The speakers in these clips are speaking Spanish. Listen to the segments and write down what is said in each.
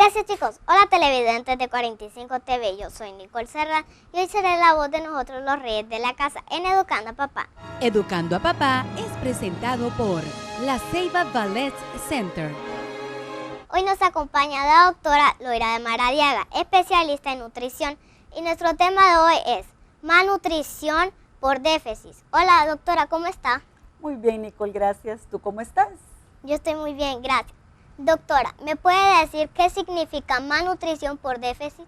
Gracias chicos, hola televidentes de 45 TV, yo soy Nicole Serra y hoy seré la voz de nosotros los reyes de la casa en Educando a Papá. Educando a Papá es presentado por La Ceiba Ballet Center. Hoy nos acompaña la doctora Loira de Maradiaga, especialista en nutrición, y nuestro tema de hoy es malnutrición por déficit. Hola doctora, ¿cómo está? Muy bien Nicole, gracias. ¿Tú cómo estás? Yo estoy muy bien, gracias. Doctora, ¿me puede decir qué significa malnutrición por déficit?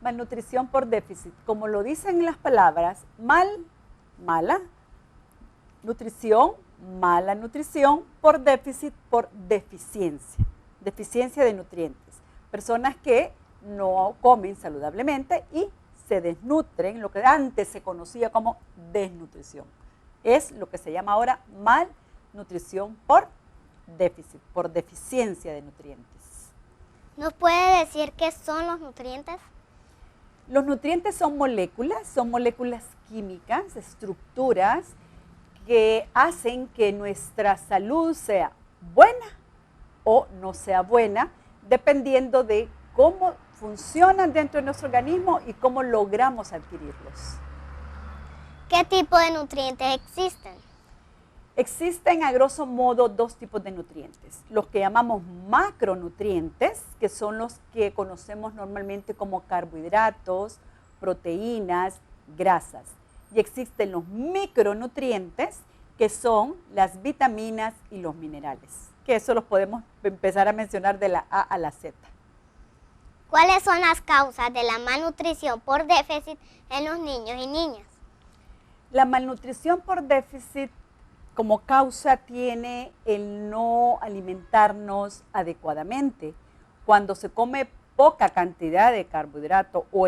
Malnutrición por déficit, como lo dicen las palabras, mala, nutrición, mala nutrición, por déficit, por deficiencia de nutrientes. Personas que no comen saludablemente y se desnutren, lo que antes se conocía como desnutrición. Es lo que se llama ahora malnutrición por déficit, por deficiencia de nutrientes. ¿Nos puede decir qué son los nutrientes? Los nutrientes son moléculas químicas, estructuras que hacen que nuestra salud sea buena o no sea buena, dependiendo de cómo funcionan dentro de nuestro organismo y cómo logramos adquirirlos. ¿Qué tipo de nutrientes existen? Existen a grosso modo dos tipos de nutrientes, los que llamamos macronutrientes, que son los que conocemos normalmente como carbohidratos, proteínas, grasas. Y existen los micronutrientes, que son las vitaminas y los minerales, que eso los podemos empezar a mencionar de la A a la Z. ¿Cuáles son las causas de la malnutrición por déficit en los niños y niñas? La malnutrición por déficit como causa tiene el no alimentarnos adecuadamente. Cuando se come poca cantidad de carbohidratos o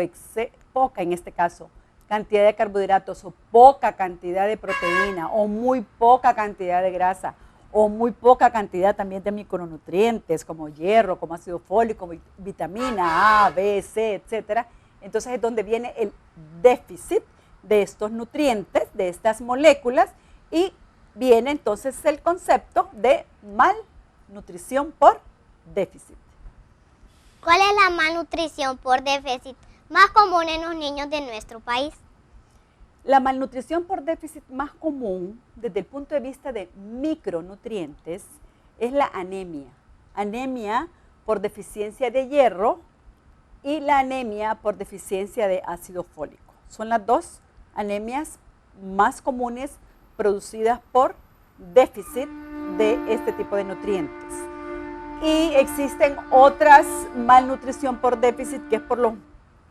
poca en este caso, cantidad de carbohidratos o poca cantidad de proteína o muy poca cantidad de grasa o muy poca cantidad también de micronutrientes como hierro, como ácido fólico, vitamina A, B, C, etcétera. Entonces es donde viene el déficit de estos nutrientes, de estas moléculas, y viene entonces el concepto de malnutrición por déficit. ¿Cuál es la malnutrición por déficit más común en los niños de nuestro país? La malnutrición por déficit más común desde el punto de vista de micronutrientes es la anemia. Anemia por deficiencia de hierro y la anemia por deficiencia de ácido fólico. Son las dos anemias más comunes producidas por déficit de este tipo de nutrientes. Y existen otras malnutrición por déficit que es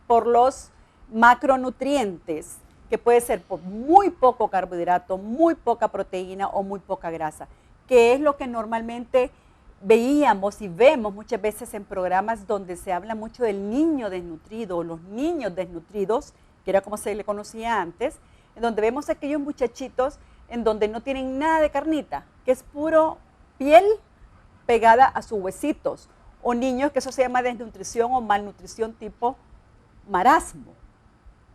por los macronutrientes, que puede ser por muy poco carbohidrato, muy poca proteína o muy poca grasa, que es lo que normalmente veíamos y vemos muchas veces en programas donde se habla mucho del niño desnutrido o los niños desnutridos, que era como se le conocía antes, en donde vemos aquellos muchachitos en donde no tienen nada de carnita, que es puro piel pegada a sus huesitos, o niños que eso se llama desnutrición o malnutrición tipo marasmo.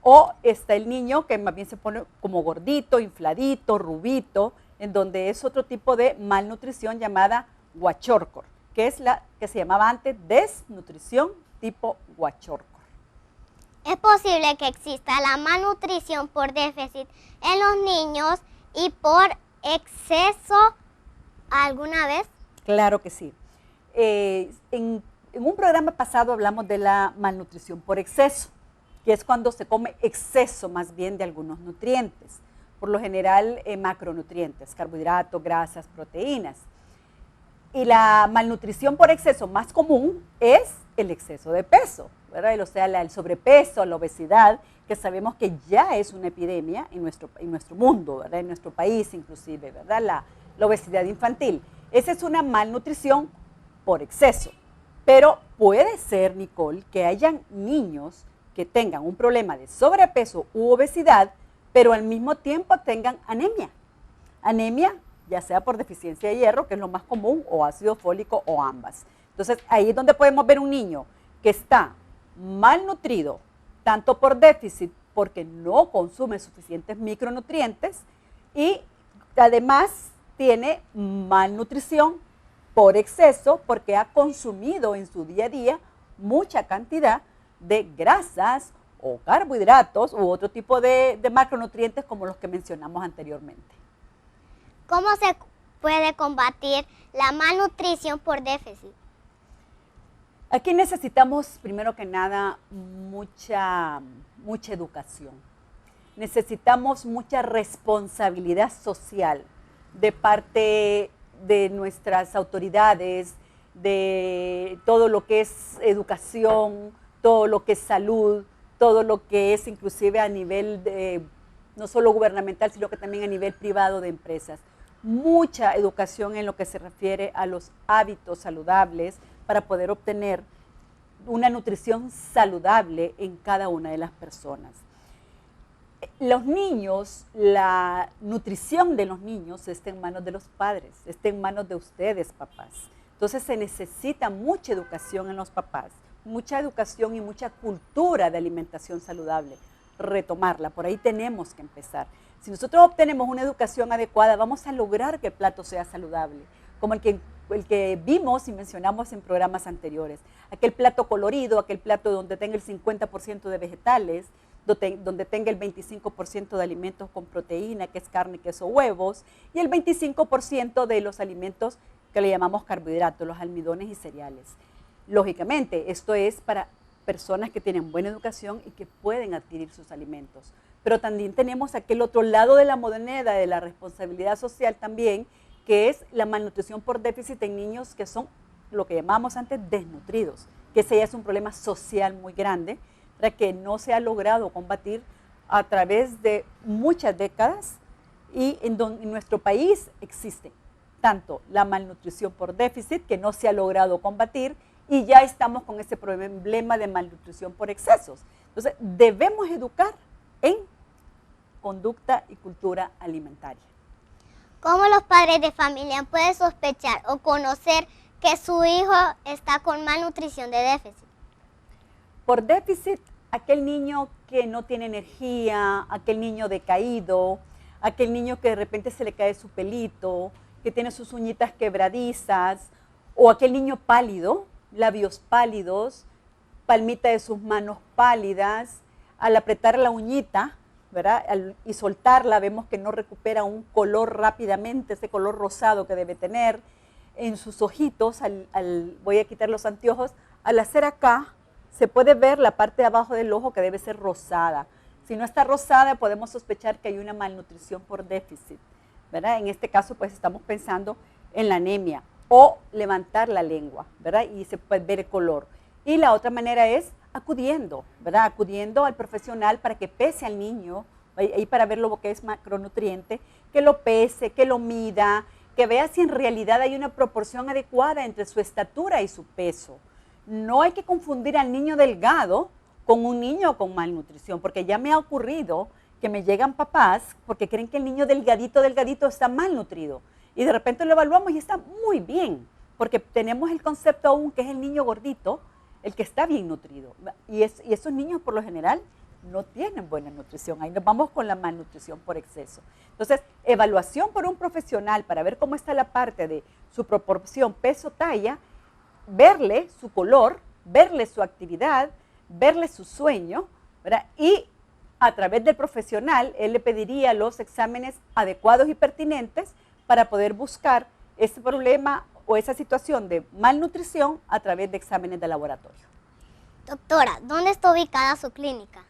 O está el niño que más bien se pone como gordito, infladito, rubito, en donde es otro tipo de malnutrición llamada kwashiorkor, que es la que se llamaba antes desnutrición tipo kwashiorkor. ¿Es posible que exista la malnutrición por déficit en los niños y por exceso alguna vez? Claro que sí. En un programa pasado hablamos de la malnutrición por exceso, que es cuando se come exceso más bien de algunos nutrientes, por lo general macronutrientes, carbohidratos, grasas, proteínas. Y la malnutrición por exceso más común es el exceso de peso, ¿verdad? O sea, el sobrepeso, la obesidad, que sabemos que ya es una epidemia en nuestro mundo, ¿verdad? En nuestro país inclusive, ¿verdad? La obesidad infantil. Esa es una malnutrición por exceso. Pero puede ser, Nicole, que hayan niños que tengan un problema de sobrepeso u obesidad, pero al mismo tiempo tengan anemia. Anemia, ya sea por deficiencia de hierro, que es lo más común, o ácido fólico, o ambas. Entonces, ahí es donde podemos ver un niño que está malnutrido, tanto por déficit, porque no consume suficientes micronutrientes, y además tiene malnutrición por exceso, porque ha consumido en su día a día mucha cantidad de grasas o carbohidratos u otro tipo de macronutrientes como los que mencionamos anteriormente. ¿Cómo se puede combatir la malnutrición por déficit? Aquí necesitamos, primero que nada, mucha educación. Necesitamos mucha responsabilidad social de parte de nuestras autoridades, de todo lo que es educación, todo lo que es salud, todo lo que es inclusive a nivel no solo gubernamental, sino que también a nivel privado de empresas. Mucha educación en lo que se refiere a los hábitos saludables para poder obtener una nutrición saludable en cada una de las personas. Los niños, la nutrición de los niños está en manos de los padres, está en manos de ustedes, papás. Entonces se necesita mucha educación en los papás, mucha educación y mucha cultura de alimentación saludable. Retomarla, por ahí tenemos que empezar. Si nosotros obtenemos una educación adecuada, vamos a lograr que el plato sea saludable, como el que vimos y mencionamos en programas anteriores. Aquel plato colorido, aquel plato donde tenga el 50% de vegetales, donde tenga el 25% de alimentos con proteína, que es carne, queso, huevos, y el 25% de los alimentos que le llamamos carbohidratos, los almidones y cereales. Lógicamente, esto es para personas que tienen buena educación y que pueden adquirir sus alimentos. Pero también tenemos aquel otro lado de la moneda de la responsabilidad social también, que es la malnutrición por déficit en niños que son lo que llamamos antes desnutridos, que ese ya es un problema social muy grande, que no se ha logrado combatir a través de muchas décadas y en nuestro país existe tanto la malnutrición por déficit que no se ha logrado combatir y ya estamos con ese problema de malnutrición por excesos. Entonces debemos educar en conducta y cultura alimentaria. ¿Cómo los padres de familia pueden sospechar o conocer que su hijo está con malnutrición de déficit? Por déficit, aquel niño que no tiene energía, aquel niño decaído, aquel niño que de repente se le cae su pelito, que tiene sus uñitas quebradizas, o aquel niño pálido, labios pálidos, palmita de sus manos pálidas, al apretar la uñita, ¿verdad? Y soltarla, vemos que no recupera un color rápidamente, ese color rosado que debe tener. En sus ojitos, voy a quitar los anteojos, al hacer acá, se puede ver la parte de abajo del ojo que debe ser rosada. Si no está rosada, podemos sospechar que hay una malnutrición por déficit, ¿verdad? En este caso, pues estamos pensando en la anemia o levantar la lengua, ¿verdad? Y se puede ver el color. Y la otra manera es acudiendo, ¿verdad? Acudiendo al profesional para que pese al niño, ahí para ver lo que es macronutriente, que lo pese, que lo mida, que vea si en realidad hay una proporción adecuada entre su estatura y su peso. No hay que confundir al niño delgado con un niño con malnutrición, porque ya me ha ocurrido que me llegan papás porque creen que el niño delgadito está malnutrido. Y de repente lo evaluamos y está muy bien, porque tenemos el concepto aún que es el niño gordito, el que está bien nutrido. Y esos niños por lo general no tienen buena nutrición. Ahí nos vamos con la malnutrición por exceso. Entonces, evaluación por un profesional para ver cómo está la parte de su proporción peso-talla, verle su color, verle su actividad, verle su sueño, ¿verdad? Y a través del profesional, él le pediría los exámenes adecuados y pertinentes para poder buscar ese problema o esa situación de malnutrición a través de exámenes de laboratorio. Doctora, ¿dónde está ubicada su clínica?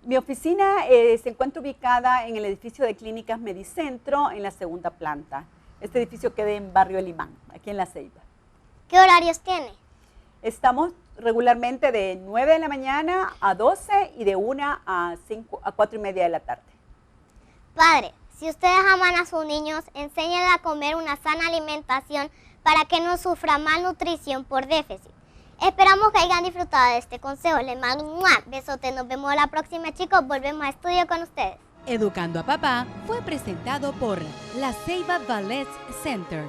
Mi oficina se encuentra ubicada en el edificio de Clínicas Medicentro, en la segunda planta. Este edificio queda en Barrio El Imán, aquí en La Ceiba. ¿Qué horarios tiene? Estamos regularmente de 9 de la mañana a 12 y de 1 a 4 y media de la tarde. Padre, si ustedes aman a sus niños, enséñenles a comer una sana alimentación para que no sufra malnutrición por déficit. Esperamos que hayan disfrutado de este consejo. Les mando un besote. Nos vemos la próxima, chicos. Volvemos a estudio con ustedes. Educando a Papá fue presentado por La Ceiba Ballet Center.